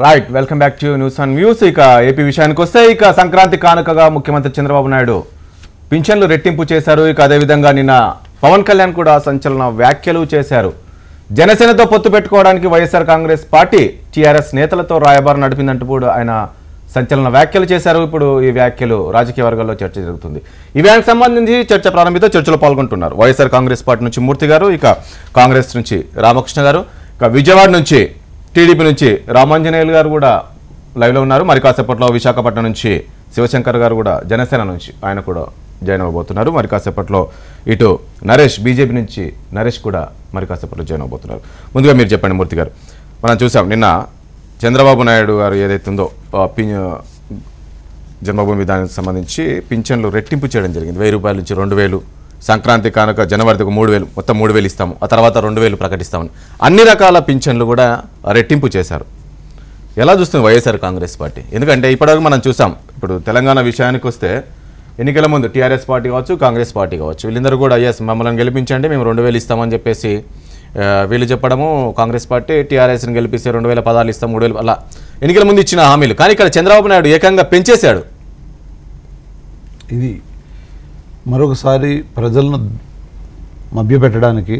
Right welcome back to news on views. ఇక AP విషయానికి వస్తే ఇక సంక్రాంతి కానుకగా ముఖ్యమంత్రి చంద్రబాబు నాయుడు పింఛన్లు రెట్టింపు చేశారు. ఇక అదేవిధంగా నిన్న పవన్ కళ్యాణ్ కూడా సంచలన వ్యాఖ్యలు చేశారు. జనసేనతో పొత్తు పెట్టుకోవడానికి వైఎస్ఆర్ కాంగ్రెస్ పార్టీ టీఆర్ఎస్ నేతలతో రాయబారం నడిపిందంటూ కూడా ఆయన సంచలన వ్యాఖ్యలు చేశారు. ఇప్పుడు ఈ వ్యాఖ్యలు రాజకీయ వర్గాల్లో చర్చ జరుగుతుంది. ఈ వ్యాఖ్యకు సంబంధించి చర్చ ప్రారంభితో చర్చలో పాల్గొంటున్నారు వైఎస్ఆర్ కాంగ్రెస్ పార్టీ నుంచి మూర్తి గారు, ఇక కాంగ్రెస్ నుంచి రామకృష్ణ గారు, ఇక విజయవాడ నుంచి టీడీపీ నుంచి రామాంజనేయులు గారు కూడా లైవ్లో ఉన్నారు. మరి కాసేపట్లో విశాఖపట్నం నుంచి శివశంకర్ గారు కూడా జనసేన నుంచి ఆయన కూడా జాయిన్ అవ్వబోతున్నారు. మరి కాసేపట్లో ఇటు నరేష్ బీజేపీ నుంచి నరేష్ కూడా మరి కాసేపట్లో జాయిన్ అవ్వబోతున్నారు. ముందుగా మీరు చెప్పండి మూర్తి గారు, మనం చూసాం నిన్న చంద్రబాబు నాయుడు గారు ఏదైతే ఉందో జన్మభూమి దానికి సంబంధించి పింఛన్లు రెట్టింపు చేయడం జరిగింది. 1000 రూపాయల నుంచి 2000, సంక్రాంతి కానుక జనవరికి 3000, మొత్తం 3000 ఇస్తాము, ఆ తర్వాత 2000 ప్రకటిస్తామని అన్ని రకాల పింఛన్లు కూడా రెట్టింపు చేశారు. ఎలా చూస్తుంది వైఎస్ఆర్ కాంగ్రెస్ పార్టీ? ఎందుకంటే ఇప్పటివరకు మనం చూసాం, ఇప్పుడు తెలంగాణ విషయానికి వస్తే ఎన్నికల ముందు టీఆర్ఎస్ పార్టీ కావచ్చు, కాంగ్రెస్ పార్టీ కావచ్చు, వీళ్ళందరూ కూడా మమ్మల్ని గెలిపించండి మేము 2000 ఇస్తామని చెప్పేసి వీళ్ళు చెప్పడము, కాంగ్రెస్ పార్టీ టీఆర్ఎస్ని గెలిపిస్తే 2000 పదాలు ఇస్తాం, 3000 అలా ఎన్నికల ముందు ఇచ్చిన హామీలు. కానీ ఇక్కడ చంద్రబాబు నాయుడు ఏకంగా పెంచేశాడు. ఇది మరొకసారి ప్రజలను మభ్యపెట్టడానికి,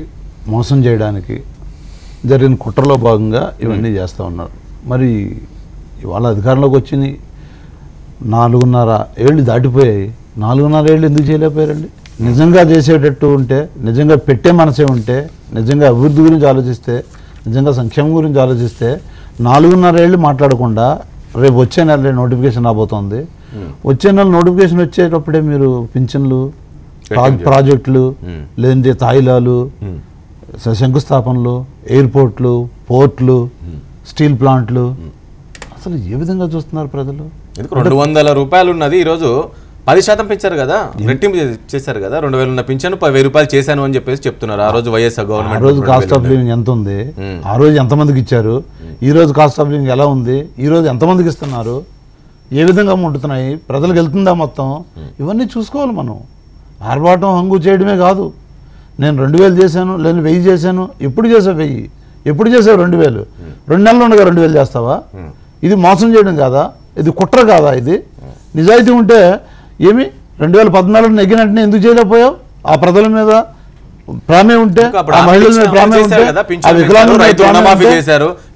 మోసం చేయడానికి జరిగిన కుట్రలో భాగంగా ఇవన్నీ చేస్తూ ఉన్నారు. మరి ఇవాళ అధికారంలోకి వచ్చి 4.5 ఏళ్ళు దాటిపోయాయి. 4.5 ఏళ్ళు ఎందుకు చేయలేకపోయారండి? నిజంగా చేసేటట్టు ఉంటే, నిజంగా పెట్టే మనసే ఉంటే, నిజంగా అభివృద్ధి గురించి ఆలోచిస్తే, నిజంగా సంక్షేమం గురించి ఆలోచిస్తే 4.5 ఏళ్ళు మాట్లాడకుండా రేపు వచ్చే నెల నోటిఫికేషన్ రాబోతోంది. వచ్చే నెల నోటిఫికేషన్ వచ్చేటప్పుడే మీరు పింఛన్లు, ప్రాజెక్టులు, లేదంటే తాయిలాలు, శంకుస్థాపనలు, ఎయిర్పోర్ట్లు, పోర్ట్లు, స్టీల్ ప్లాంట్లు, అసలు ఏ విధంగా చూస్తున్నారు ప్రజలు? 200 రూపాయలు ఉన్నది ఈరోజు 10% పెంచారు కదా, రెట్టింపు చేశారు కదా. 2000 ఉన్న పింఛను 1000 రూపాయలు చేశాను అని చెప్పేసి చెప్తున్నారు. ఆ రోజు వైఎస్ఆర్ గవర్నమెంట్ ఆ రోజు కాస్ట్ ఆఫ్ లివింగ్ ఎంత ఉంది, ఆ రోజు ఎంతమందికి ఇచ్చారు, ఈ రోజు కాస్ట్ ఆఫ్ లివింగ్ ఎలా ఉంది, ఈ రోజు ఎంతమందికి ఇస్తున్నారు, ఏ విధంగా ఉంటున్నాయి, ప్రజలకు వెళ్తుందా మొత్తం, ఇవన్నీ చూసుకోవాలి మనం. ఆర్భాటం హంగు చేయడమే కాదు. నేను 2000 చేశాను, లేదా 1000 చేశాను. ఎప్పుడు చేసావు 1000? ఎప్పుడు చేసావు 2000? 2 నెలలు ఉండగా 2000 చేస్తావా? ఇది మోసం చేయడం కాదా? ఇది కుట్ర కాదా? ఇది నిజాయితీ ఉంటే ఏమి 2014 నెగ్గినట్టునే ఎందుకు చేయలేకపోయావు? ఆ ప్రజల మీద ప్రామే ఉంటే, ఆ మహిళల మీద ప్రామే ఉంటే,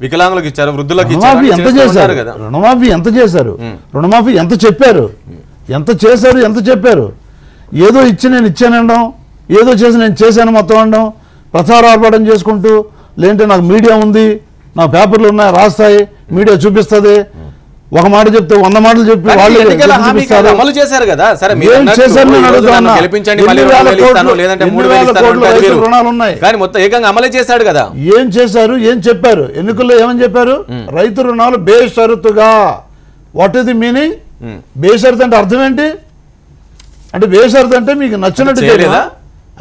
వికలాంగులకు ఇచ్చారు, వృద్ధులకు రుణమాఫీ ఎంత చేశారు? రుణమాఫీ ఎంత చేశారు? రుణమాఫీ ఎంత చెప్పారు? ఎంత చేశారు? ఎంత చెప్పారు? ఏదో ఇచ్చి నేను ఇచ్చానడం, ఏదో చేసి నేను చేశాను మొత్తం అనడం, ప్రచారార్పడం చేసుకుంటూ, లేదంటే నాకు మీడియా ఉంది, నా పేపర్లు ఉన్నాయి, రాస్తాయి, మీడియా చూపిస్తుంది, ఒక మాట చెప్తే 100 మాటలు చెప్పి వాళ్ళు అమలు చేశారు కదా. సరే రుణాలు ఉన్నాయి కానీ మొత్తం ఏకంగా అమలు చేశాడు కదా. ఏం చేశారు? ఏం చెప్పారు? ఎన్నికల్లో ఏమని చెప్పారు? రైతు రుణాలు బేషరతుగా. What is the meaning? బేషరతు అంటే అర్థం ఏంటి? అంటే బేషరతు అంటే మీకు నచ్చినట్టు చేయలేదా?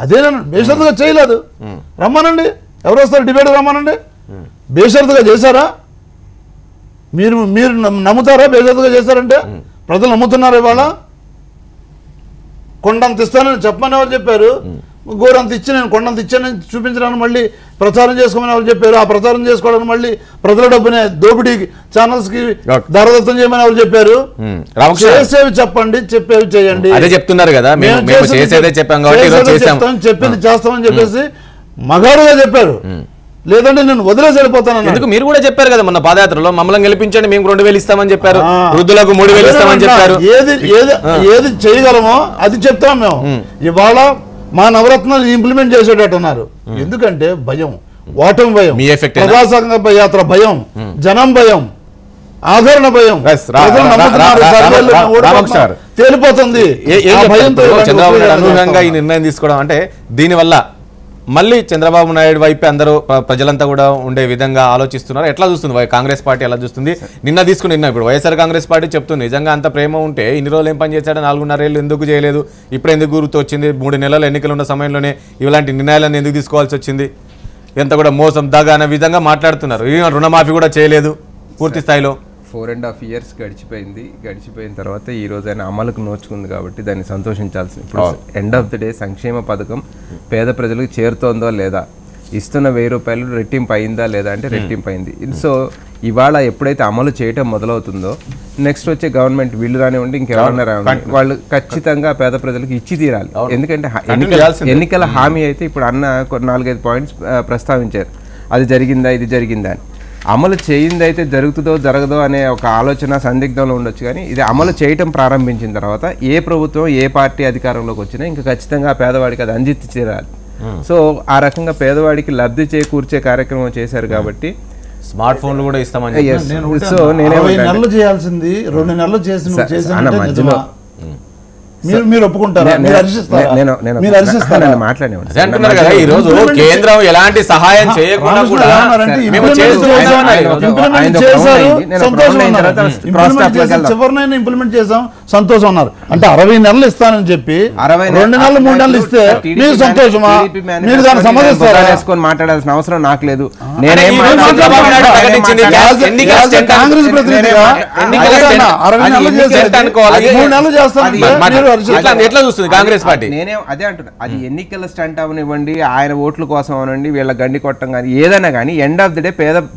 అదేనా? బేషరతుగా చేయలేదు. రమ్మనండి, ఎవరు వస్తారు డిబేట్ రమ్మనండి. బేషరతుగా చేశారా? మీరు నమ్ముతారా బేషరతుగా చేశారంటే? ప్రజలు నమ్ముతున్నారు. ఇవాళ కొండంత ఇస్తానని చెప్పమని ఎవరు చెప్పారు? గోరంత ఇచ్చి నేను కొండంత ఇచ్చానని చూపించడానికి మళ్ళీ ప్రచారం చేసుకోమని ఎవరు చెప్పారు? ఆ ప్రచారం చేసుకోవడానికి మళ్ళీ ప్రజల డబ్బునే దోపిడీ ఛానల్స్ కి దారదత్తం చేయమని ఎవరు చెప్పారు? చేసేవి చెప్పండి, చెప్పేవి చేయండి. చెప్తున్నారు కదా, చెప్పింది చేస్తామని చెప్పేసి మగాడుగా చెప్పారు. లేదంటే నేను వదిలేసి వెళ్ళిపోతాను. ఎందుకు మీరు కూడా చెప్పారు కదా మొన్న పాదయాత్రలో, మమ్మల్ని గెలిపించండి మేము 2000 ఇస్తామని చెప్పారు, వృద్ధులకు 3000 ఇస్తామని చెప్పారు. ఏది చేయగలమో అది చెప్తాం మేము. ఇవాళ మా నవరత్నాలు ఇంప్లిమెంట్ చేసేటట్టు ఉన్నారు. ఎందుకంటే భయం, ఓటమి భయం, ప్రజాసంఘ యాత్ర భయం, జనం భయం, ఆదరణ భయం, తేలిపోతుంది. చంద్రబాబు నాయుడు అనుగుణంగా ఈ నిర్ణయం తీసుకోవడం అంటే దీనివల్ల మళ్ళీ చంద్రబాబు నాయుడు వైపు అందరూ ప్రజలంతా కూడా ఉండే విధంగా ఆలోచిస్తున్నారు. ఎట్లా చూస్తుంది కాంగ్రెస్ పార్టీ? ఎలా చూస్తుంది? నిన్న ఇప్పుడు వైఎస్ఆర్ కాంగ్రెస్ పార్టీ చెప్తుంది, నిజంగా అంత ప్రేమ ఉంటే ఇన్ని రోజులు ఏం పని చేశాడు, 4.5 ఏళ్ళు ఎందుకు చేయలేదు, ఇప్పుడు ఎందుకు గుర్తు వచ్చింది, 3 నెలలు ఎన్నికలు ఉన్న సమయంలోనే ఇలాంటి నిర్ణయాలను ఎందుకు తీసుకోవాల్సి వచ్చింది, ఎంత కూడా మోసం దగా అనే విధంగా మాట్లాడుతున్నారు. రుణమాఫీ కూడా చేయలేదు పూర్తి స్థాయిలో. 4.5 years గడిచిపోయిన తర్వాత ఈ రోజు ఆయన అమలుకు నోచుకుంది కాబట్టి దాన్ని సంతోషించాల్సింది. ఇప్పుడు ఎండ్ ఆఫ్ ది డే సంక్షేమ పథకం పేద ప్రజలకు చేరుతోందో లేదా, ఇస్తున్న 1000 రూపాయలు రెట్టింపు అయిందా లేదా అంటే రెట్టింపు అయింది. సో ఇవాళ ఎప్పుడైతే అమలు చేయటం మొదలవుతుందో నెక్స్ట్ వచ్చే గవర్నమెంట్ వీళ్ళు రానివ్వండి ఇంకెవరన్నా రానివ్వండి వాళ్ళు ఖచ్చితంగా పేద ప్రజలకు ఇచ్చి తీరాలి. ఎందుకంటే ఎన్నికల హామీ అయితే ఇప్పుడు అన్న 4-5 పాయింట్స్ ప్రస్తావించారు, అది జరిగిందా ఇది జరిగిందా అని. అమలు చేయింది అయితే జరుగుతుందో జరగదో అనే ఒక ఆలోచన సందిగ్ధంలో ఉండొచ్చు, కానీ ఇది అమలు చేయటం ప్రారంభించిన తర్వాత ఏ ప్రభుత్వం ఏ పార్టీ అధికారంలోకి వచ్చినా ఇంకా ఖచ్చితంగా పేదవాడికి అది అందించి తీరాలి. సో ఆ రకంగా పేదవాడికి లబ్ధి చేకూర్చే కార్యక్రమం చేశారు కాబట్టి స్మార్ట్ ఫోన్లు కూడా ఇస్తామని. సో నేనే 20 నెలలు చేయాల్సింది 2 నెలలు మధ్యలో మీరు ఒప్పుకుంటారా? అంటున్నారు కదా ఈ రోజు కేంద్రం ఎలాంటి సహాయం చేయకుండా కూడా చివరినైనా ఇంప్లిమెంట్ చేసాం సంతోషం అన్నారు. అంటే 60 నెలలు ఇస్తానని చెప్పి 2 నెలలు 3 నెలలు ఇస్తే మీరు సంతోషమా? మీరు దాన్ని సమర్థిస్తారా? మాట్లాడాల్సిన అవసరం నాకు లేదు. కాంగ్రెస్ ప్రతినిధిగా 60 నెలలు చేస్తాను 3 నెలలు చేస్తాను ఎట్లా చూస్తుంది కాంగ్రెస్ పార్టీ? నేనే అదే అంటున్నా, అది ఎన్నికల స్టంట్ అవనివ్వండి, ఆయన ఓట్ల కోసం అవనండి, వీళ్ళ గండి కొట్టడం కానీ ఏదైనా కానీ ఎండ్ ఆఫ్ ది డే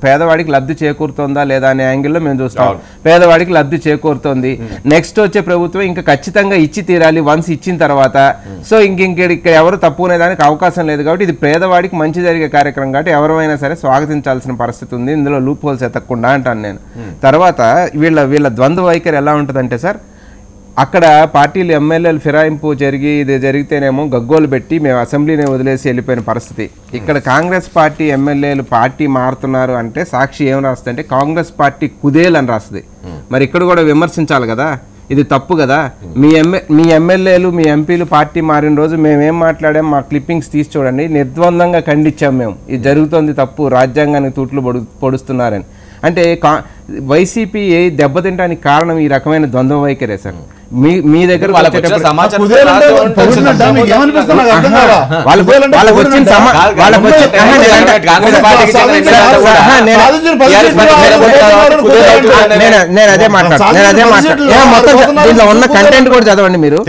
పేదవాడికి లబ్ధి చేకూరుతుందా లేదా అనే యాంగిల్లో మేము చూస్తాం. పేదవాడికి లబ్ధి చేకూరుతుంది. నెక్స్ట్ వచ్చే ప్రభుత్వం ఇంకా ఖచ్చితంగా ఇచ్చి తీరాలి వన్స్ ఇచ్చిన తర్వాత. సో ఇక్కడ ఎవరు తప్పుకునేదానికి అవకాశం లేదు కాబట్టి ఇది పేదవాడికి మంచి జరిగే కార్యక్రమం కాబట్టి ఎవరైనా సరే స్వాగతించాల్సిన పరిస్థితి ఉంది. ఇందులో లూప్ హోల్స్ ఎత్తకుండా అంటాను నేను. తర్వాత వీళ్ళ ద్వంద్వ వైఖరి ఎలా ఉంటుందంటే సార్, అక్కడ పార్టీలు ఎమ్మెల్యేలు ఫిరాయింపు ఇది జరిగితేనేమో గగ్గోలు పెట్టి మేము అసెంబ్లీని వదిలేసి వెళ్ళిపోయిన పరిస్థితి. ఇక్కడ కాంగ్రెస్ పార్టీ ఎమ్మెల్యేలు పార్టీ మారుతున్నారు అంటే సాక్షి ఏం రాస్తుంది అంటే కాంగ్రెస్ పార్టీ కుదేలని రాస్తుంది. మరి ఇక్కడ కూడా విమర్శించాలి కదా, ఇది తప్పు కదా. మీ ఎమ్మెల్యేలు మీ ఎంపీలు పార్టీ మారిన రోజు మేమేం మాట్లాడాం, మా క్లిప్పింగ్స్ తీసి చూడండి. నిర్ద్వందంగా ఖండించాం మేము, ఇది జరుగుతుంది తప్పు, రాజ్యాంగానికి తూట్లు పొడుస్తున్నారని. అంటే వైసీపీ దెబ్బతింటానికి కారణం ఈ రకమైన ద్వంద్వ వైఖరే సార్. మీ దగ్గర నేను అదే దీంట్లో ఉన్న కంటెంట్ కూడా చదవండి మీరు.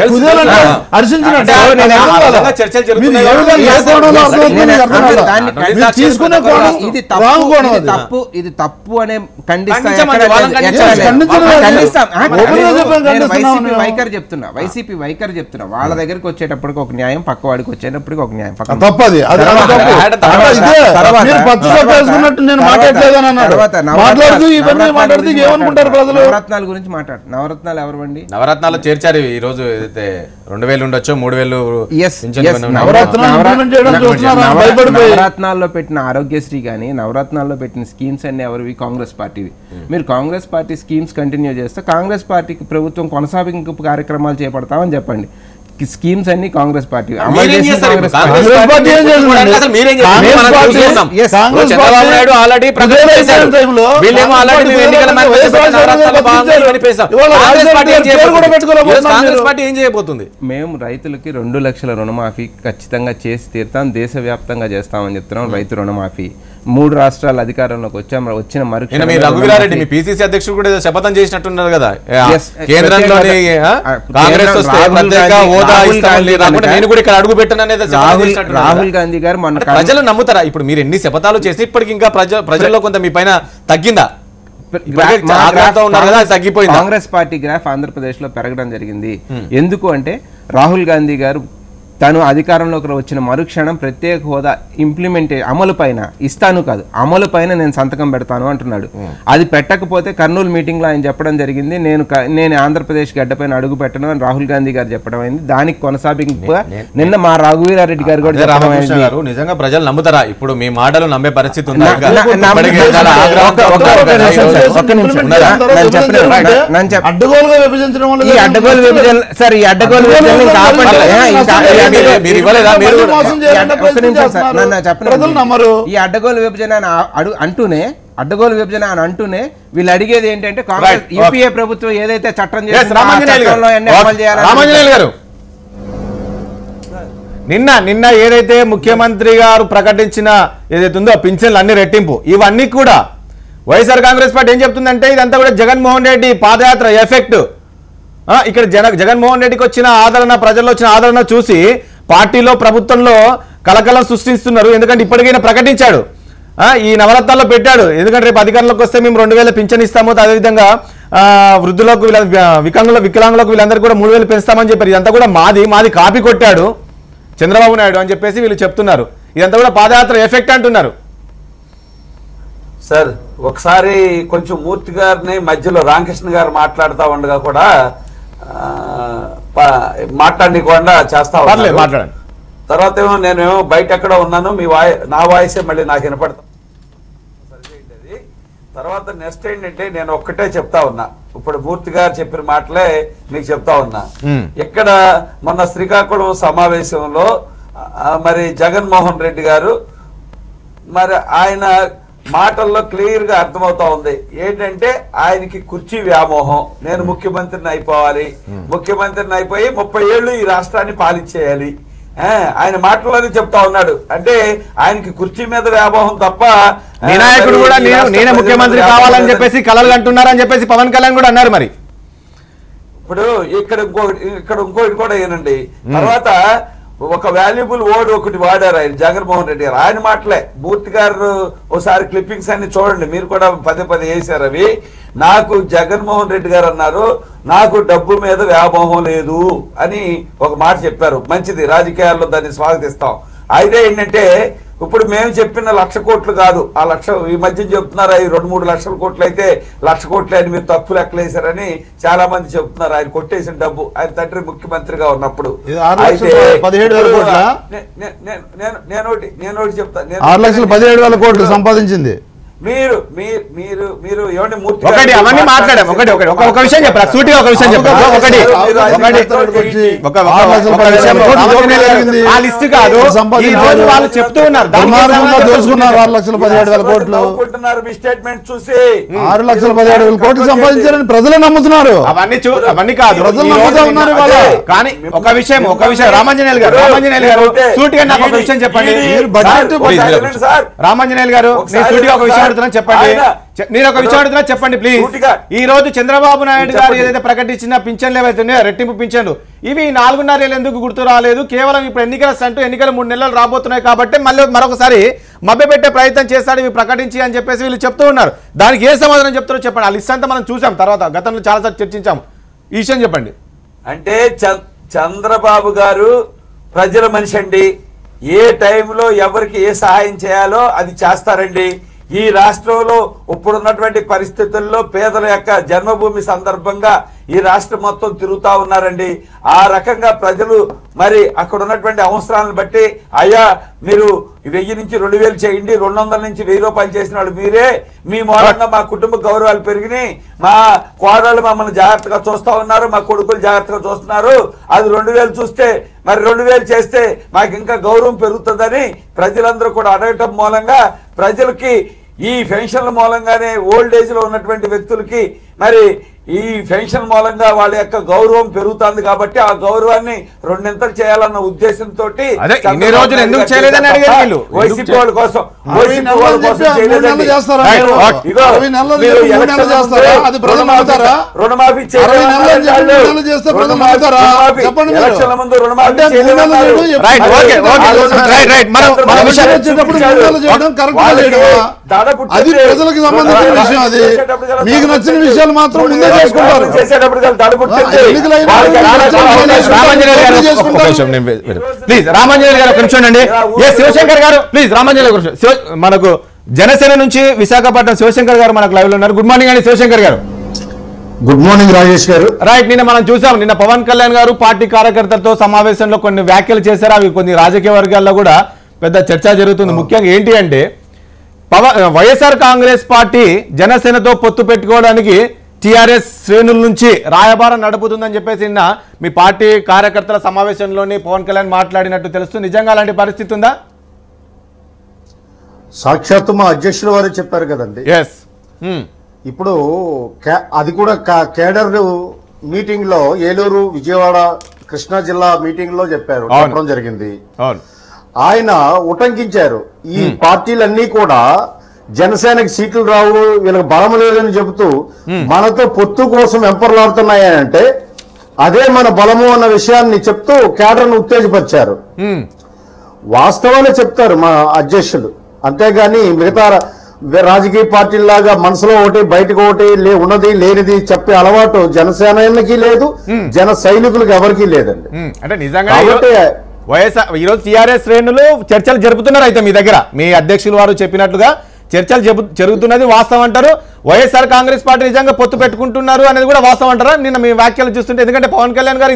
ఇది తప్పు అనే వైఖరి చెప్తున్నా, వైసీపీ వైఖరి చెప్తున్నా. వాళ్ళ దగ్గరికి వచ్చేటప్పటికి ఒక న్యాయం, పక్క వాడికి వచ్చేటప్పటికి ఒక న్యాయం. నవరత్నాల గురించి మాట్లాడు. నవరత్నాలు ఎవరు? నవరత్నాలు చేర్చారు ఈ రోజు 2000 ఉండొచ్చు 3000. నవరత్నాల్లో పెట్టిన ఆరోగ్యశ్రీ కానీ నవరత్నాల్లో పెట్టిన స్కీమ్స్ అన్ని ఎవరివి? కాంగ్రెస్ పార్టీవి. మీరు కాంగ్రెస్ పార్టీ స్కీమ్స్ కంటిన్యూ చేస్తే కాంగ్రెస్ పార్టీకి ప్రభుత్వం కొనసాగింపు కార్యక్రమాలు చేపడతామని చెప్పండి. స్కీమ్స్ అన్ని కాంగ్రెస్ పార్టీ మేము రైతులకి 2 లక్షల రుణమాఫీ ఖచ్చితంగా చేసి తీరుతాం, దేశవ్యాప్తంగా చేస్తామని చెప్తున్నాం. రైతు రుణమాఫీ 3 రాష్ట్రాల అధికారంలోకి వచ్చిన మరుక్షణం రఘువీరారెడ్డి మీ పిసిసి అధ్యక్షుడు కూడా శపథం చేసినట్టున్నారు కదా, కేంద్రంలోని కాంగ్రెస్ రాహుల్ గాంధీ గారు మన ప్రజలు నమ్ముతారా? ఇప్పుడు మీరు ఎన్ని శపథాలు చేసి ఇప్పటికి ఇంకా ప్రజల్లో కొంత మీ పైన తగ్గిందా? తగ్గిపోయింది. కాంగ్రెస్ పార్టీ గ్రాఫ్ ఆంధ్రప్రదేశ్ లో పెరగడం జరిగింది. ఎందుకు అంటే రాహుల్ గాంధీ గారు తను అధికారంలోకి వచ్చిన మరుక్షణం ప్రత్యేక హోదా అమలు పైన ఇస్తాను కాదు, అమలు పైన నేను సంతకం పెడతాను అంటున్నాడు. అది పెట్టకపోతే కర్నూలు మీటింగ్ లో ఆయన చెప్పడం జరిగింది, నేను ఆంధ్రప్రదేశ్ గడ్డపైన అడుగు పెట్టను అని రాహుల్ గాంధీ గారు చెప్పడం అయింది. దానికి కొనసాగింపుగా నిన్న మా రఘువీరారెడ్డి గారు కూడా చెప్పడం అయింది. నిజంగా ప్రజలు నమ్ముతారా ఇప్పుడు మీ మాటలు? నమ్మే పరిస్థితి ఉంది. ఈ అడ్డగోలు విభజన అంటూనే వీళ్ళు అడిగేది ఏంటంటే కాంగ్రెస్ యూపీఏ ప్రభుత్వం ఏదైతే చట్టం నిన్న ఏదైతే ముఖ్యమంత్రి గారు ప్రకటించిన ఏదైతే ఉందో పింఛన్లు అన్ని రెట్టింపు, ఇవన్నీ కూడా వైఎస్ఆర్ కాంగ్రెస్ పార్టీ ఏం చెప్తుందంటే ఇదంతా కూడా జగన్మోహన్ రెడ్డి పాదయాత్ర ఎఫెక్ట్. ఇక్కడ జగన్మోహన్ రెడ్డికి వచ్చిన ఆదరణ, ప్రజల్లో వచ్చిన ఆదరణ చూసి పార్టీలో ప్రభుత్వంలో కలకలం సృష్టిస్తున్నారు. ఎందుకంటే ఇప్పటికైనా ప్రకటించాడు, ఈ నవరత్నాల్లో పెట్టాడు. ఎందుకంటే రేపు అధికారంలోకి వస్తే మేము 2000 పింఛన్ ఇస్తాము, అదేవిధంగా వృద్ధులకు వికలాంగులకు వీళ్ళందరూ కూడా 3000 పెంచుతామని చెప్పారు. ఇదంతా కూడా మాది కాపీ కొట్టాడు చంద్రబాబు నాయుడు అని చెప్పేసి వీళ్ళు చెప్తున్నారు. ఇదంతా కూడా పాదయాత్ర ఎఫెక్ట్ అంటున్నారు. సార్ ఒకసారి కొంచెం మూర్తి గారిని మధ్యలో రామకృష్ణ గారు మాట్లాడుతూ ఉండగా కూడా మాట్లాడకుండా చేస్తా మాట్లాడండి. తర్వాత ఏమో నేనేమో బయట ఎక్కడో ఉన్నాను, నా వాయిసే మళ్ళీ నాకు వినపడతా. తర్వాత నెక్స్ట్ ఏంటంటే నేను ఒక్కటే చెప్తా ఉన్నా, ఇప్పుడు మూర్తి గారు చెప్పిన మాటలే మీకు చెప్తా ఉన్నా. ఇక్కడ మొన్న శ్రీకాకుళం సమావేశంలో మరి జగన్మోహన్ రెడ్డి గారు మరి ఆయన మాటల్లో క్లియర్ గా అర్థమవుతా ఉంది ఏంటంటే ఆయనకి కుర్చీ వ్యామోహం. నేను ముఖ్యమంత్రిని అయిపోవాలి, ముఖ్యమంత్రిని అయిపోయి 30 ఏళ్ళు ఈ రాష్ట్రాన్ని పాలించేయాలి ఆయన మాటల్లోనే చెప్తా ఉన్నాడు. అంటే ఆయనకి కుర్చీ మీద వ్యామోహం తప్ప వినాయకుడు కూడా నేనే ముఖ్యమంత్రి కావాలని చెప్పేసి కలలు అంటున్నారని చెప్పేసి పవన్ కళ్యాణ్ కూడా అన్నారు. మరి ఇప్పుడు ఇక్కడ ఇంకోటి కూడా ఏనండి. తర్వాత ఒక వాల్యుబుల్ వర్డ్ ఒకటి వాడారు ఆయన జగన్మోహన్ రెడ్డి గారు. ఆయన మాటలే మూర్తి గారు ఒకసారి క్లిప్పింగ్స్ అన్ని చూడండి, మీరు కూడా పదే వేసారు అవి. నాకు జగన్మోహన్ రెడ్డి గారు అన్నారు, నాకు డబ్బు మీద వ్యామోహం లేదు అని ఒక మాట చెప్పారు. మంచిది, రాజకీయాల్లో దాన్ని స్వాగతిస్తాం. అయితే ఏంటంటే ఇప్పుడు మేము చెప్పిన 1,00,000 కోట్లు కాదు, ఆ 1,00,000 ఈ మధ్య చెప్తున్నారు అవి 2-3 లక్షల కోట్లు అయితే 1,00,000 కోట్లు అని మీరు తప్పు లెక్కలేశారని చాలా మంది చెప్తున్నారు. ఆయన కొట్టేసిన డబ్బు ఆయన తండ్రి ముఖ్యమంత్రిగా ఉన్నప్పుడు. అయితే 17,000 కోట్ల నేను చెప్తా, 6,17,000 కోట్లు సంపాదించింది. మీరు మీరు మీరు ఏమండి మూర్తి ఒకటి అవన్నీ మాట్లాడాం. ఒక విషయం చెప్పరా, సూటిగా ఒక విషయం చెప్పరా. ఆ లిస్ట్ కాదు, ఈ రోజు వాళ్ళు చెప్తూ ఉన్నారు 6,17,000 కోట్లు మీ స్టేట్మెంట్ చూసి 6,17,000 కోట్లు సంపాదించారని ప్రజలే నమ్ముతున్నారు. అవన్నీ కాదు, ప్రజలు నమ్ముతా ఉన్నారు. కానీ ఒక విషయం రామాంజనేయులు గారు సూటిగా నాకు ఒక విషయం చెప్పండి. రామాంజనేయులు గారు నేను సూటిగా ఒక విషయం చెప్పండి, నేను ఒక విషయం అడుగుతున్నా చెప్పండి ప్లీజ్. ఈ రోజు చంద్రబాబు నాయుడు గారు ఏదైతే ప్రకటించిన పింఛన్లు ఏవైతున్నాయో రెట్టింపు పింఛన్లు, ఇవి 4.5 ఏళ్ళు ఎందుకు గుర్తు రాలేదు? కేవలం ఇప్పుడు ఎన్నికలు 3 నెలలు రాబోతున్నాయి కాబట్టి మళ్ళీ మరొకసారి మభ్యపెట్టే ప్రయత్నం చేస్తాడు ఇవి ప్రకటించి అని చెప్పేసి వీళ్ళు చెప్తూ ఉన్నారు. దానికి ఏ సమాధానం చెప్తారో చెప్పండి. ఆ లిస్ట్ అంతా మనం చూసాం, తర్వాత గతంలో చాలాసార్లు చర్చించాం. ఈ విషయం చెప్పండి. అంటే చంద్రబాబు గారు ప్రజల మనిషి అండి. ఏ టైంలో ఎవరికి ఏ సహాయం చేయాలో అది చేస్తారండి. ఈ రాష్ట్రంలో ఇప్పుడున్నటువంటి పరిస్థితుల్లో పేదల యొక్క జన్మభూమి సందర్భంగా ఈ రాష్ట్రం మొత్తం తిరుగుతా ఉన్నారండి. ఆ రకంగా ప్రజలు మరి అక్కడ ఉన్నటువంటి అవసరాలను బట్టి అయ్యా మీరు 1000 నుంచి 2000 చేయండి, 200 నుంచి 1000 రూపాయలు చేసిన వాళ్ళు మీరే, మీ మూలంగా మా కుటుంబ గౌరవాలు పెరిగినాయి, మా కోడళ్ళు మమ్మల్ని జాగ్రత్తగా చూస్తా ఉన్నారు, మా కొడుకులు జాగ్రత్తగా చూస్తున్నారు, అది 2000 చూస్తే మరి 2000 చేస్తే మాకు ఇంకా గౌరవం పెరుగుతుందని ప్రజలందరూ కూడా అడగటం మూలంగా ప్రజలకి ఈ పెన్షన్ల మూలంగానే ఓల్డ్ ఏజ్ లో ఉన్నటువంటి వ్యక్తులకి మరి ఈ పెన్షన్ మూలంగా వాళ్ళ యొక్క గౌరవం పెరుగుతుంది. కాబట్టి ఆ గౌరవాన్ని 2 చేయాలన్న ఉద్దేశంతో వైసీపీ వాళ్ళ కోసం రుణమాఫీ ఎలక్షన్ల ముందు రుణమాఫీ ప్రజలకు సంబంధించిన విషయం. అది మీకు నచ్చిన విషయాలు మాత్రం ముందే చేసుకుంటారు. ప్లీజ్ రామాంజనేయులు గారు ఒక నిమిషం అండి. శివశంకర్ గారు ప్లీజ్ రామాంజనేయులు గారు మనకు జనసేన నుంచి విశాఖపట్నం శివశంకర్ గారు మనకు లైవ్ లో ఉన్నారు. గుడ్ మార్నింగ్ అండి శివశంకర్ గారు. గుడ్ మార్నింగ్ రాజేష్ గారు. రైట్, నిన్న మనం చూసాం, నిన్న పవన్ కళ్యాణ్ గారు పార్టీ కార్యకర్తలతో సమావేశంలో కొన్ని వ్యాఖ్యలు చేశారు. అవి కొన్ని రాజకీయ వర్గాల్లో కూడా పెద్ద చర్చ జరుగుతుంది. ముఖ్యంగా ఏంటి అంటే వైఎస్ఆర్ కాంగ్రెస్ పార్టీ జనసేనతో పొత్తు పెట్టుకోవడానికి టీఆర్ఎస్ శ్రేణుల నుంచి రాయబారం నడుపుతుందని చెప్పేసి నిన్న మీ పార్టీ కార్యకర్తల సమావేశంలోని పవన్ కళ్యాణ్ మాట్లాడినట్టు తెలుస్తుంది. నిజంగా అలాంటి పరిస్థితి ఉందా? సాక్షాత్తు మా అధ్యక్షుల వారు చెప్పారు కదండి. ఇప్పుడు అది కూడా కేడర్ మీటింగ్ లో ఏలూరు, విజయవాడ, కృష్ణా జిల్లా మీటింగ్ లో చెప్పడం జరిగింది. ఆయన ఉటంకించారు. ఈ పార్టీలన్నీ కూడా జనసేనకి సీట్లు రావు, వీళ్ళకి బలం లేదని చెబుతూ మనతో పొత్తు కోసం వాస్తవాలే చెప్తారు మా అధ్యక్షులు, అంతేగాని మిగతా రాజకీయ పార్టీలాగా మనసులో ఒకటి బయటకు ఒకటి ఉన్నది లేనిది చెప్పే అలవాటు జనసేనకి లేదు, జన సైనికులకు ఎవరికీ లేదండి. అంటే నిజంగా వైఎస్ఆర్ ఈరోజు టీఆర్ఎస్ శ్రేణులు చర్చలు జరుపుతున్నారు. అయితే మీ దగ్గర మీ అధ్యక్షులు వారు చెప్పినట్లుగా చర్చలు జరుగుతున్నది వాస్తవం అంటారు. వైఎస్ఆర్ కాంగ్రెస్ పార్టీ నిజంగా పొత్తు పెట్టుకుంటున్నారు అనేది కూడా వాస్తవం అంటారా? నిన్న మీ వ్యాఖ్యలు చూస్తుంటే, ఎందుకంటే పవన్ కళ్యాణ్ గారు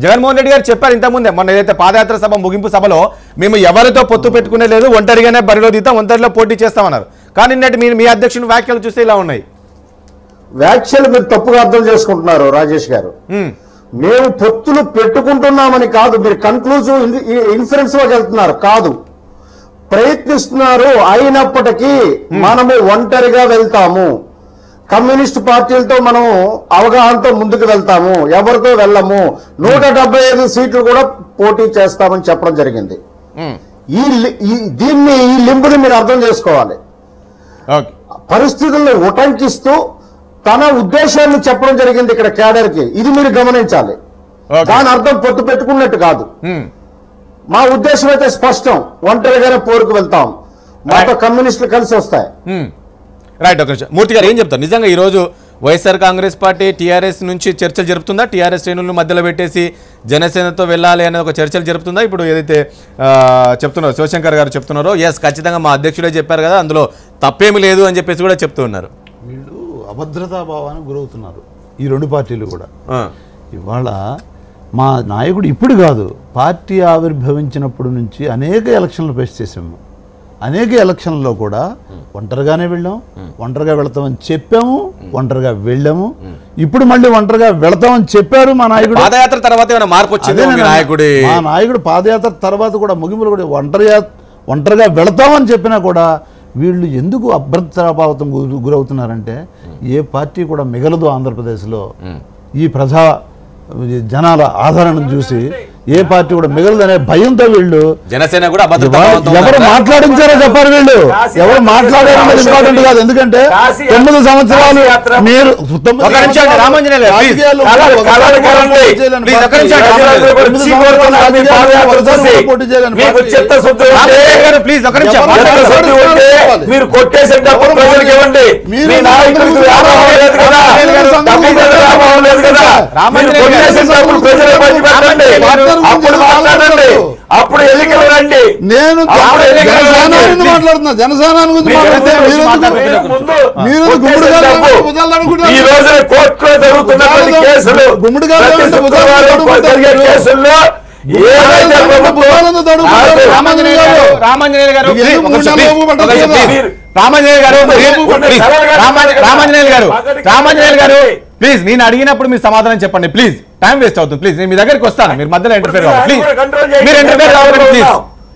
జగన్మోహన్ రెడ్డి గారు చెప్పారు ఇంతకుముందే, మొన్న ఏదైతే పాదయాత్ర సభ ముగింపు సభలో మేము ఎవరితో పొత్తు పెట్టుకునే లేదు, ఒంటరిగానే బరిలో దిగుతాం, ఒంటరిలో పోటీ చేస్తామన్నారు. కానీ నిన్నటి మీ అధ్యక్షుని వ్యాఖ్యలు చూస్తే ఇలా ఉన్నాయి. వ్యాఖ్యలు మీరు తప్పుగా అర్థం చేసుకుంటున్నారు రాజేష్ గారు. మేము పొత్తులు పెట్టుకుంటున్నామని కాదు, మీరు కన్క్లూజివ్ ఇన్ఫరెన్స్ లోకి వెళ్తున్నారు. కాదు, ప్రయత్నిస్తున్నారు. అయినప్పటికీ మనము ఒంటరిగా వెళ్తాము, కమ్యూనిస్ట్ పార్టీలతో మనం అవగాహనతో ముందుకు వెళ్తాము, ఎవరితో వెళ్ళము, 175 సీట్లు కూడా పోటీ చేస్తామని చెప్పడం జరిగింది. ఈ లింబుని మీరు అర్థం చేసుకోవాలి. పరిస్థితులను ఉటంకిస్తూ తన ఉద్దేశాన్ని చెప్పడం జరిగింది ఇక్కడ క్యాడర్ కి. ఇది మీరు గమనించాలి. దాని అర్థం పొత్తు పెట్టుకున్నట్టు కాదు. మా ఉద్దేశం అయితే స్పష్టం, ఒంటరిగానే పోరుకు వెళ్తాం, మాతో కమ్యూనిస్టులు కలిసి వస్తాయి. రైట్. ఒక నిమిషం మూర్తి గారు ఏం చెప్తారు? నిజంగా ఈ రోజు వైఎస్ఆర్ కాంగ్రెస్ పార్టీ టీఆర్ఎస్ నుంచి చర్చలు జరుపుతుందా? టీఆర్ఎస్ శ్రేణులను మధ్యలో పెట్టేసి జనసేనతో వెళ్ళాలి అనేది ఒక చర్చలు జరుపుతుందా? ఇప్పుడు ఏదైతే చెప్తున్నారో శివశంకర్ గారు చెప్తున్నారో, ఎస్ ఖచ్చితంగా మా అధ్యక్షుడే చెప్పారు కదా, అందులో తప్పేమి లేదు అని చెప్పేసి కూడా చెప్తూ ఉన్నారు. వీళ్ళు అభద్రతా భావానికి గురవుతున్నారు ఈ రెండు పార్టీలు కూడా. ఇవాళ మా నాయకుడు ఇప్పుడు కాదు, పార్టీ ఆవిర్భవించినప్పటి నుంచి అనేక ఎలక్షన్లు ఫేస్ చేసాము. అనేక ఎలక్షన్లలో కూడా ఒంటరిగానే వెళ్ళాం, ఒంటరిగా వెళతామని చెప్పాము, ఒంటరిగా వెళ్ళాము. ఇప్పుడు మళ్ళీ ఒంటరిగా వెళతామని చెప్పారు మా నాయకుడు. పాదయాత్ర తర్వాత ఏమైనా మార్పు వచ్చింది? మా నాయకుడు పాదయాత్ర తర్వాత కూడా ముగింపులు కూడా ఒంటరిగా వెళతామని చెప్పినా కూడా వీళ్ళు ఎందుకు అభద్రతాభావం గురవుతున్నారంటే, ఏ పార్టీ కూడా మిగలదు ఆంధ్రప్రదేశ్లో. ఈ జనాల ఆదరణను చూసి ఏ పార్టీ కూడా మిగలదనే భయంతో వీళ్ళు జనసేన కూడా ఎవరు మాట్లాడించారో చెప్పారు. వీళ్ళు ఎవరు మాట్లాడారన్నది ఇంపార్టెంట్ కాదు. ఎందుకంటే 9 సంవత్సరాలు మీరు మీరు కొట్టేసేటప్పుడు ప్రజలకు ఇవ్వండి. అప్పుడు మాట్లాడండి, అప్పుడు ఎన్నికలు రండి. నేను మాట్లాడుతున్నా జనసేన గురించి. ఈ రోజు కోర్టులో జరుగుతున్నటువంటి కేసులు, కేసుల్లో ప్లీజ్ నేను అడిగినప్పుడు మీరు సమాధానం చెప్పండి. ప్లీజ్ టైం వేస్ట్ అవుతుంది. ప్లీజ్ నేను మీ దగ్గరికి వస్తాను, మీరు మధ్యలో ఇంటర్ఫేర్ కావాలి. ప్లీజ్ మీరు ఇంటర్ఫేర్ కావాలి ప్లీజ్.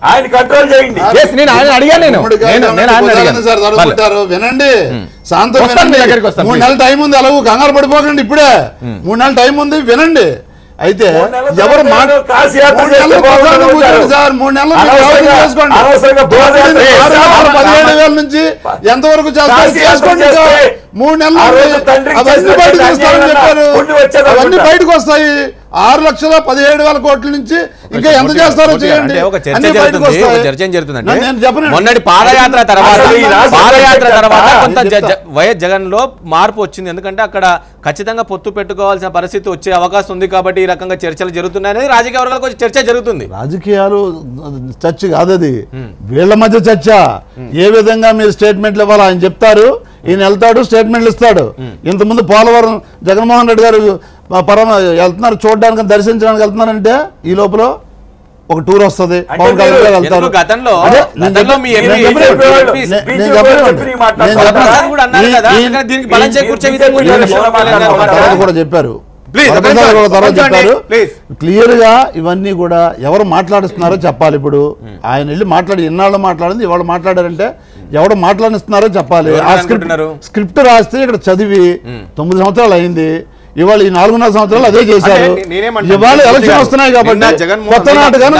ఆయన కంట్రోల్ చేయండి. నేను ఆయన అడిగాను. వినండి, శాంతం. 3 నెలల టైం ఉంది, అలాగూ కంగారు పడిపోకండి. ఇప్పుడే 3 నెలల టైం ఉంది, వినండి. అయితే ఎవరు 3 నెలలు నుంచి ఎంతవరకు చేసుకోండి. 3 నెలలు అవన్నీ బయటకు వస్తారని చెప్పారు. అవన్నీ బయటకు వస్తాయి. 6,17,000 కోట్ల నుంచి ఇంకా ఎంత చేస్తారో చేయండి. మొన్నటి పాదయాత్ర తర్వాత కొంత వైఎస్ జగన్ లో మార్పు వచ్చింది. ఎందుకంటే అక్కడ ఖచ్చితంగా పొత్తు పెట్టుకోవాల్సిన పరిస్థితి వచ్చే అవకాశం ఉంది కాబట్టి ఈ రకంగా చర్చలు జరుగుతున్నాయని రాజకీయ వర్గాలకు చర్చ జరుగుతుంది. రాజకీయాలు చర్చ కాదు, అది వీళ్ళ మధ్య చర్చ. ఏ విధంగా మీరు స్టేట్మెంట్లు ఇవ్వాలి ఆయన చెప్తారు, ఈయన వెళ్తాడు స్టేట్మెంట్లు ఇస్తాడు. ఇంతకుముందు పోలవరం జగన్మోహన్ రెడ్డి గారు వెళ్తున్నారు చూడడానికి, దర్శించడానికి వెళ్తున్నారంటే ఈ లోపల ఒక టూర్ వస్తుంది, పవన్ కళ్యాణ్ గారు వెళ్తారు. కూడా చెప్పారు క్లియర్ గా. ఇవన్నీ కూడా ఎవరు మాట్లాడిస్తున్నారో చెప్పాలి. ఇప్పుడు ఆయన వెళ్ళి మాట్లాడి ఎన్నాళ్ళు మాట్లాడింది, ఇవాళ మాట్లాడారంటే ఎవరు మాట్లాడిస్తున్నారో చెప్పాలి. స్క్రిప్ట్ రాస్తే ఇక్కడ చదివి 9 సంవత్సరాలు అయింది. ఇవాళ ఈ 4.5 సంవత్సరాలు అదే చేశారు. ఇవాళ ఎలక్షన్ వస్తున్నాయి కాబట్టి కొత్త నాటకాన్ని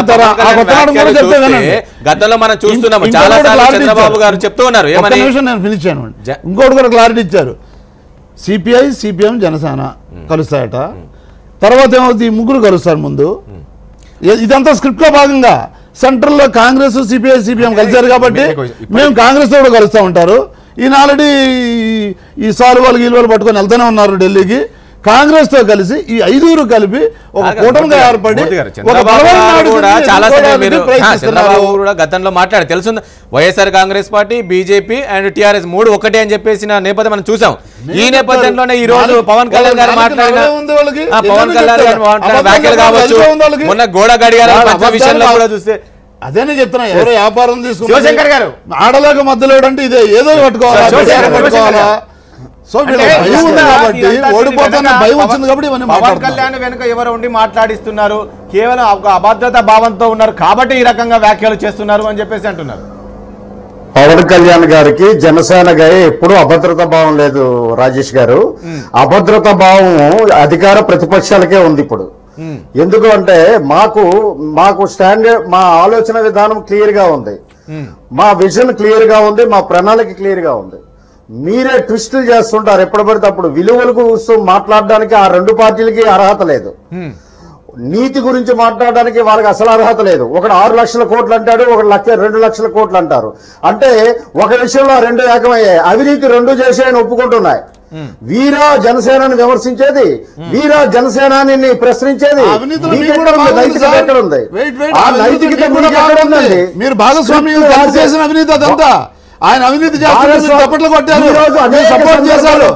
గతంలో మనం చూస్తున్నాము. చంద్రబాబు గారు చెప్తూ ఉన్నారు, నేను ఫినిష్ చేయను. ఇంకోటి కూడా క్లారిటీ ఇచ్చారు. సిపిఐ సిపిఎం జనసేన కలుస్తాయట, తర్వాత ఏమవుతుంది, ఈ ముగ్గురు కలుస్తారు ముందు. ఇదంతా స్క్రిప్ట్ లో భాగంగా సెంట్రల్ లో కాంగ్రెస్ సిపిఐ సిపిఎం కలిశారు కాబట్టి మేము కాంగ్రెస్ తో కూడా కలుస్తూ ఉంటారు. ఈయన ఆల్రెడీ ఈ సాల్వాలు గీలువలు పట్టుకొని వెళ్తూనే ఉన్నారు ఢిల్లీకి. కాంగ్రెస్ తో కలిసి ఈ 5 కలిపి ఒక కూటమిగా ఏర్పడి చంద్రబాబు కూడా గతంలో మాట్లాడి తెలుసు YSR Congress party BJP and TRS 3 ఒకటే అని చెప్పేసిన నేపథ్యం మనం చూసాం. ఈ నేపథ్యంలోనే ఈ రోజు పవన్ కళ్యాణ్ గారు మాట్లాడిన పవన్ కళ్యాణ్ గారు వ్యాఖ్యలు కావచ్చు, మొన్న గోడ గడియారాల విషయంలో కూడా చూస్తే అదేనే చెప్తున్నా. ఎవరో వ్యాపారం తీసుకుంటారు గారు ఆడలేక మధ్యలో అంటే ఇదే ఏదో పట్టుకోవాలా. సో ఓడిపోతున్న భయం వచ్చింది కాబట్టి పవన్ కళ్యాణ్ వెనుక ఎవరు ఉండి మాట్లాడిస్తున్నారు, కేవలం ఒక అభద్రతా భావంతో ఉన్నారు కాబట్టి ఈ రకంగా వ్యాఖ్యలు చేస్తున్నారు అని చెప్పేసి అంటున్నారు. పవన్ కళ్యాణ్ గారికి జనసేన ఎప్పుడు అభద్రతా భావం లేదు రాజేష్ గారు. అభద్రతా భావం అధికార ప్రతిపక్షాలకే ఉంది ఇప్పుడు. ఎందుకు అంటే మాకు స్టాండర్డ్, మా ఆలోచన విధానం క్లియర్ గా ఉంది, మా విజన్ క్లియర్ గా ఉంది, మా ప్రణాళిక క్లియర్ గా ఉంది. మీరే ట్విస్టులు చేస్తుంటారు ఎప్పుడు పడితే అప్పుడు. విలువలకు మాట్లాడడానికి ఆ 2 పార్టీలకి అర్హత లేదు. నీతి గురించి మాట్లాడడానికి వాళ్ళకి అసలు అర్హత లేదు. ఒకడు 6 లక్షల కోట్లు అంటాడు, ఒకడు 2 లక్షల కోట్లు అంటారు. అంటే ఒక విషయంలో 2 ఏకమయ్యాయి. అవినీతి 2 చేసాయని ఒప్పుకుంటున్నాయి. వీరా జనసేనని విమర్శించేది, వీరా జనసేనాని ప్రశ్నించేది నైతికత ఎక్కడ ఉంది? ఆ నైతికత ఎక్కడ ఉందండి? మీరు భాగస్వామ్యం చేసిన అవినీతి అదంతా ఆయన అవినీతి చేస్తారు, కొట్టారు, సపోర్ట్ చేశారు,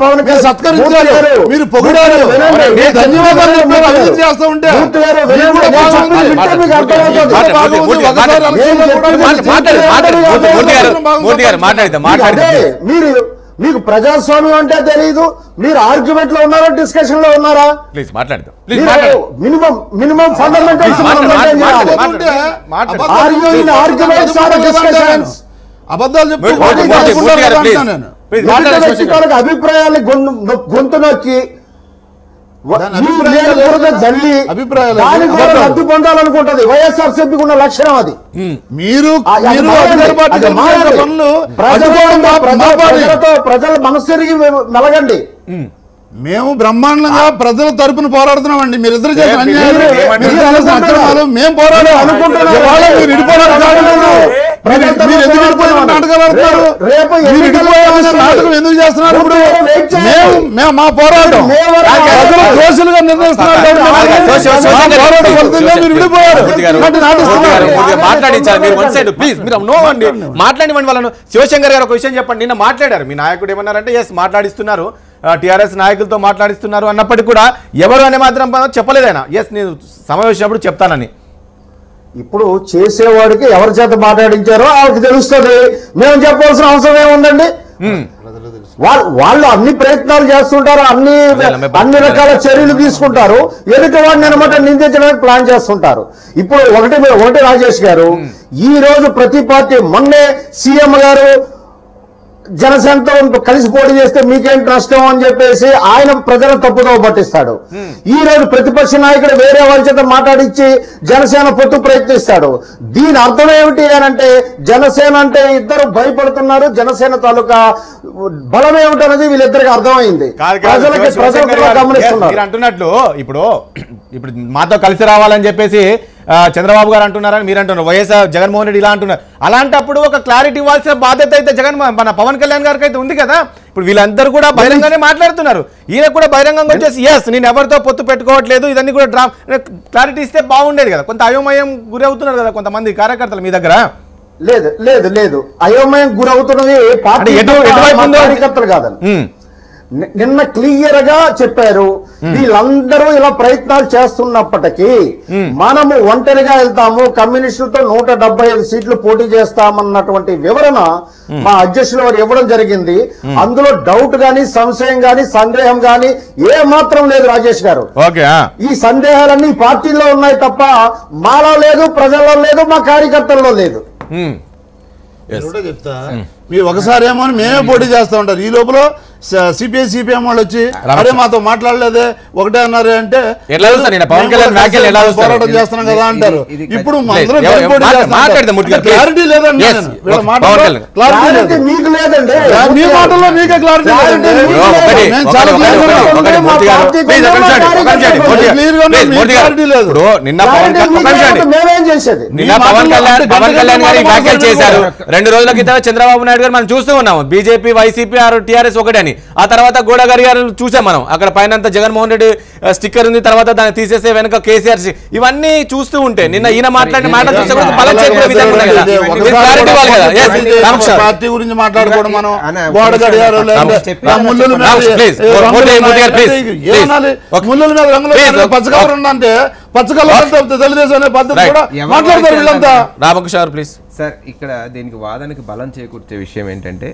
సత్కరించారు, మీరు పొగిడారు, ధన్యవాదాలు చెప్పారు. అవినీతి చేస్తూ ఉంటే మీకు ప్రజాస్వామ్యం అంటే తెలియదు. మీరు ఆర్గ్యుమెంట్ లో ఉన్నారా, డిస్కషన్ లో ఉన్నారా? మినిమం ఫండమెంటల్స్ అబద్ధాలు అభిప్రాయాన్ని గొంతు నొక్కి లబ్ధి పొందాలనుకుంటది వైఎస్ఆర్సీపీకి ఉన్న లక్షణం అది. మీరు ప్రజల మనస్సుకి మెలగండి. మేము బ్రహ్మాండంగా ప్రజల తరపున పోరాడుతున్నామండి. మీరిద్దరు చేసిన అన్యాయాలు మేము పోరాడాం అనుకుంటున్నాం. నాటకం ఎందుకు చేస్తున్నారు? ఇప్పుడు మేము మా పోరాటం దోషులుగా నిర్ణయిస్తున్నారు. మాట్లాడివ్వండి వాళ్ళను. శివశంకర్ గారు ఒక విషయం చెప్పండి. నిన్న మాట్లాడారు, మీ నాయకుడు ఏమన్నారంటే ఎస్ మాట్లాడిస్తున్నారు, టీఆర్ఎస్ నాయకులతో మాట్లాడిస్తున్నారు అన్నప్పటికీ కూడా ఎవరు అనే మాత్రం చెప్పలేదు ఆయన. ఎస్ నేను సమావేశం చెప్తానని. ఇప్పుడు చేసేవాడికి ఎవరి చేత మాట్లాడించారో వాళ్ళకి తెలుస్తుంది. మేము చెప్పాల్సిన అవసరం ఏముందండి? వాళ్ళు అన్ని ప్రయత్నాలు చేస్తుంటారు, అన్ని రకాల చర్యలు తీసుకుంటారు, ఎదుటి వాడిని అనమాట నిందించడానికి ప్లాన్ చేస్తుంటారు. ఇప్పుడు ఒకటి రాజేష్ గారు, ఈ రోజు ప్రతి పార్టీ, మొన్నే సీఎం గారు జనసేనతో కలిసి పోటీ చేస్తే మీకేంటి నష్టం అని చెప్పేసి ఆయన ప్రజలను తప్పుదోవ పట్టిస్తాడు. ఈ రోజు ప్రతిపక్ష నాయకుడు వేరే వారి చేత మాట్లాడించి జనసేన పొత్తు ప్రయత్నిస్తాడు. దీని అర్థం ఏమిటి అనంటే జనసేన అంటే ఇద్దరు భయపడుతున్నారు, జనసేన తాలూకా బలం ఏమిటనేది వీళ్ళిద్దరికి అర్థమైంది. ప్రజలు గమనిస్తున్నారు. అంటున్నట్లు ఇప్పుడు మాతో కలిసి రావాలని చెప్పేసి చంద్రబాబు గారు అంటున్నారని మీరు అంటున్నారు, వైఎస్ఆర్ జగన్మోహన్ రెడ్డి ఇలా అంటున్నారు. అలాంటప్పుడు ఒక క్లారిటీ ఇవ్వాల్సిన బాధ్యత అయితే మన పవన్ కళ్యాణ్ గారికి అయితే ఉంది కదా. ఇప్పుడు వీళ్ళందరూ కూడా బహిరంగానే మాట్లాడుతున్నారు. ఈయన కూడా బహిరంగంగా వచ్చేసి ఎస్ నేను ఎవరితో పొత్తు పెట్టుకోవట్లేదు, ఇదన్నీ కూడా క్లారిటీ ఇస్తే బాగుండేది కదా. కొంత అయోమయం గురి అవుతున్నారు కదా కొంతమంది కార్యకర్తలు మీ దగ్గర. లేదు అయోమయం గురవుతున్నది కార్యకర్తలు కాదని నిన్న క్లియర్ గా చెప్పారు. వీళ్ళందరూ ఇలా ప్రయత్నాలు చేస్తున్నప్పటికీ మనము ఒంటరిగా వెళ్తాము, కమ్యూనిస్టులతో 175 సీట్లు పోటీ చేస్తామన్నటువంటి వివరణ మా అధ్యక్షులు వారు ఇవ్వడం జరిగింది. అందులో డౌట్ గాని, సంశయం గాని, సందేహం గాని ఏ మాత్రం లేదు రాజేష్ గారు. ఈ సందేహాలన్నీ పార్టీల్లో ఉన్నాయి తప్ప మాలో లేదు, ప్రజల్లో లేదు, మా కార్యకర్తల్లో లేదు. చెప్తా మీరు ఒకసారి ఏమో మేమే పోటీ చేస్తూ ఉంటారు, ఈ లోపల సిపిఐ సిపిఎం వాళ్ళు వచ్చి అరే మాతో మాట్లాడలేదే ఒకటే అన్నారు అంటే ఎలా చూస్తారు నేను పవన్ కళ్యాణ్ వ్యాఖ్యలు ఎలా చూస్తారు? పోరాటం చేస్తున్నాం కదా అంటారు. ఇప్పుడు అందరం ఎవరు- కలిపి చేస్తున్నాం. మాట్లాడదాం మూర్తి గారు, please. క్లారిటీ లేదండి. Yes. వీళ్ళ Okay. మాటల్లో పవన్ కళ్యాణ్. క్లారిటీ లేదు. క్లారిటీ మీకు లేదండి. మీ మాటల్లో మీకే క్లారిటీ లేదండి. మేము చాలా క్లియర్ గా ఉన్నాం. ఒకటి మూర్తి గారు, please, ఒక నిమిషం అండి, ఒక నిమిషం అండి, మూర్తి గారు, క్లియర్ గా ఉన్నాం. please, మీకు మూర్తి గారు. క్లారిటీ లేదు. ఇప్పుడు నిన్న పవన్ క్లారిటీ ఒక మీకు నిమిషం అండి. లేకపోతే మేమేం చేసేది? నిన్న పవన్ కళ్యాణ్ గారు వ్యాఖ్యలు చేశారు. 2 రోజుల క్రితం చంద్రబాబు నాయుడు గారు మనం చూస్తూ ఉన్నాం బీజేపీ వైసీపీ ఆర్ టీఆర్ఎస్ ఒకటి అని. ఆ తర్వాత గోడగారి గారు చూసాం మనం, అక్కడ పైన జగన్మోహన్ రెడ్డి స్టిక్కర్ ఉంది, తర్వాత దాన్ని తీసేసే వెనక కేసీఆర్ ఇవన్నీ చూస్తూ ఉంటే నిన్న ఈయన మాట్లాడిన మాట చూస్తే కొంచెం బలం చేకూరే విధంగా ఉన్నాయి కదా. మీరు clarity ఇవ్వాలి కదా. Yes, రామకృష్ణ. పార్టీ గురించి మాట్లాడుకోవడం మనం అన్న, గోడ గడియారు ముళ్ళుల మీద రామకృష్ణ, please. మూర్తి గారు, please. ఏమనాలి? Okay. ముళ్ళుల మీద రంగులు Please. పచ్చకవర్ ఉందంటే పచ్చకవర్ తెలుగుదేశం అనే పద్ధతి Right. కూడా మాట్లాడతారు వీళ్ళంతా. రామకృష్ణ గారు ప్లీజ్. సార్ ఇక్కడ దీనికి వాదనకి బలం చేకూర్చే విషయం ఏంటంటే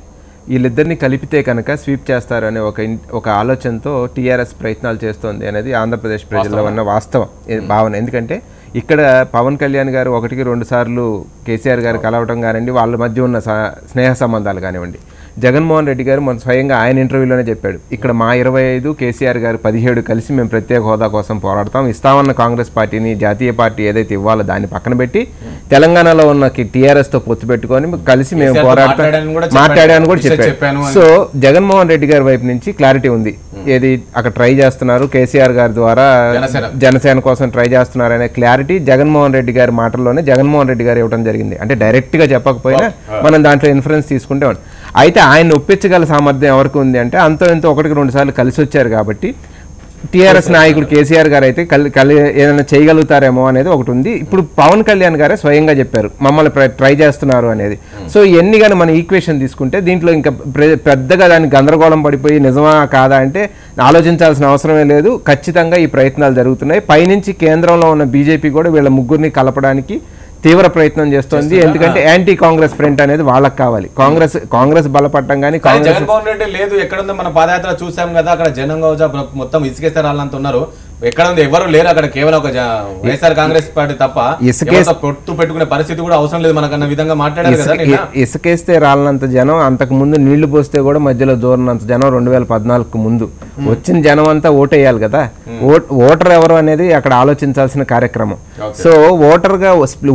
వీళ్ళిద్దరిని కలిపితే కనుక స్వీప్ చేస్తారు అనే ఒక ఆలోచనతో టీఆర్ఎస్ ప్రయత్నాలు చేస్తోంది అనేది ఆంధ్రప్రదేశ్ ప్రజల్లో ఉన్న వాస్తవం భావన. ఎందుకంటే ఇక్కడ పవన్ కళ్యాణ్ గారు 1-2 సార్లు కేసీఆర్ గారు కలవటం కానివ్వండి, వాళ్ళ మధ్య ఉన్న స్నేహ సంబంధాలు కానివ్వండి, జగన్మోహన్ రెడ్డి గారు మన స్వయంగా ఆయన ఇంటర్వ్యూలోనే చెప్పాడు, ఇక్కడ మా 25 కేసీఆర్ గారు 17 కలిసి మేము ప్రత్యేక హోదా కోసం పోరాడతాం, ఇస్తామన్న కాంగ్రెస్ పార్టీని జాతీయ పార్టీ ఏదైతే ఇవ్వాలో దాన్ని పక్కన పెట్టి తెలంగాణలో ఉన్న టీఆర్ఎస్ తో పొత్తు పెట్టుకొని కలిసి మేము పోరాడతాం మాట్లాడాను కూడా చెప్పాడు. సో జగన్మోహన్ రెడ్డి గారి వైపు నుంచి క్లారిటీ ఉంది, ఏది అక్కడ ట్రై చేస్తున్నారు కేసీఆర్ గారి ద్వారా జనసేన కోసం ట్రై చేస్తున్నారు అనే క్లారిటీ జగన్మోహన్ రెడ్డి గారి మాటల్లోనే జగన్మోహన్ రెడ్డి గారు ఇవ్వడం జరిగింది. అంటే డైరెక్ట్ గా చెప్పకపోయినా మనం దాంట్లో ఇన్ఫ్లుయెన్స్ తీసుకుంటే అయితే ఆయన ఒప్పించగల సామర్థ్యం ఎవరికి ఉంది అంటే అంతో ఎంతో 1-2 సార్లు కలిసి వచ్చారు కాబట్టి టీఆర్ఎస్ నాయకుడు కేసీఆర్ గారు అయితే ఏదైనా చేయగలుగుతారేమో అనేది ఒకటి ఉంది. ఇప్పుడు పవన్ కళ్యాణ్ గారే స్వయంగా చెప్పారు మమ్మల్ని ట్రై చేస్తున్నారు అనేది. సో ఇవన్నీ కానీ మన ఈక్వేషన్ తీసుకుంటే దీంట్లో ఇంకా పెద్దగా దానికి గందరగోళం పడిపోయి నిజమా కాదా అంటే ఆలోచించాల్సిన అవసరమే లేదు. ఖచ్చితంగా ఈ ప్రయత్నాలు జరుగుతున్నాయి. పైనుంచి కేంద్రంలో ఉన్న బీజేపీ కూడా వీళ్ళ ముగ్గురిని కలపడానికి తీవ్ర ప్రయత్నం చేస్తోంది. ఎందుకంటే యాంటీ కాంగ్రెస్ ఫ్రంట్ అనేది వాళ్ళకి కావాలి. కాంగ్రెస్ బలపడటం కానీ జగన్మోహన్ రెడ్డి లేదు ఎక్కడుందో మన పాదయాత్ర చూసాం కదా, అక్కడ జనం మొత్తం ఇసుకేస్తే రాళ్ళంత ఉన్నారు. ఎక్కడ ఉంది ఎవరు లేరు అక్కడ, కేవలం ఒక వైఎస్ఆర్ కాంగ్రెస్ పార్టీ తప్ప పొట్టు పెట్టుకునే పరిస్థితి కూడా అవసరం లేదు మనకన్న విధంగా మాట్లాడారు కదా. ఇసుకేస్తే రాళ్ళంత జనం, అంతకు ముందు నీళ్లు పోస్తే కూడా మధ్యలో దూరనంత జనం 2014 ముందు వచ్చిన జనం అంతా ఓటేయాలి కదా. ఓటర్ ఎవరు అనేది అక్కడ ఆలోచించాల్సిన కార్యక్రమం. సో ఓటర్గా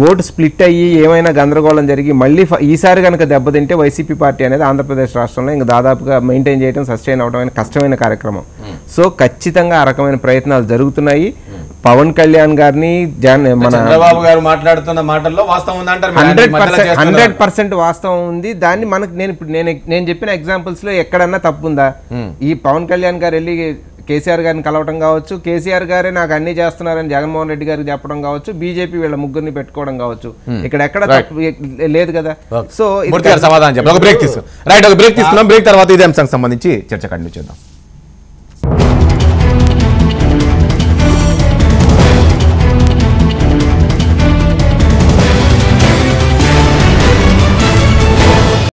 ఓటు స్ప్లిట్ అయ్యి ఏమైనా గందరగోళం జరిగి మళ్ళీ ఈసారి కనుక దెబ్బతింటే వైసీపీ పార్టీ అనేది ఆంధ్రప్రదేశ్ రాష్ట్రంలో ఇంకా దాదాపుగా మెయింటైన్ చేయడం సస్టైన్ అవడం కష్టమైన కార్యక్రమం. సో ఖచ్చితంగా ఆ రకమైన ప్రయత్నాలు జరుగుతున్నాయి. పవన్ కళ్యాణ్ గారిని మన చంద్రబాబు గారు మాట్లాడుతున్న మాటల్లో వాస్తవం ఉంది అంటారు. 100% వాస్తవం ఉంది. దాన్ని మనకు నేను చెప్పిన ఎగ్జాంపుల్స్ లో ఎక్కడన్నా తప్పు ఉందా? ఈ పవన్ కళ్యాణ్ గారు వెళ్ళి కేసీఆర్ గారిని కలవటం కావచ్చు, కేసీఆర్ గారే నాకు అన్ని చేస్తున్నారని జగన్మోహన్ రెడ్డి గారికి చెప్పడం కావచ్చు, బీజేపీ వీళ్ళ ముగ్గురిని పెట్టుకోవడం కావచ్చు, ఇక్కడ ఎక్కడ లేదు కదా. సో సమాధానం చెప్పండి. ఒక బ్రేక్ తీసుకున్నాం. బ్రేక్ తర్వాత ఇదే అంశానికి సంబంధించి చర్చ కంటిన్యూ చేద్దాం.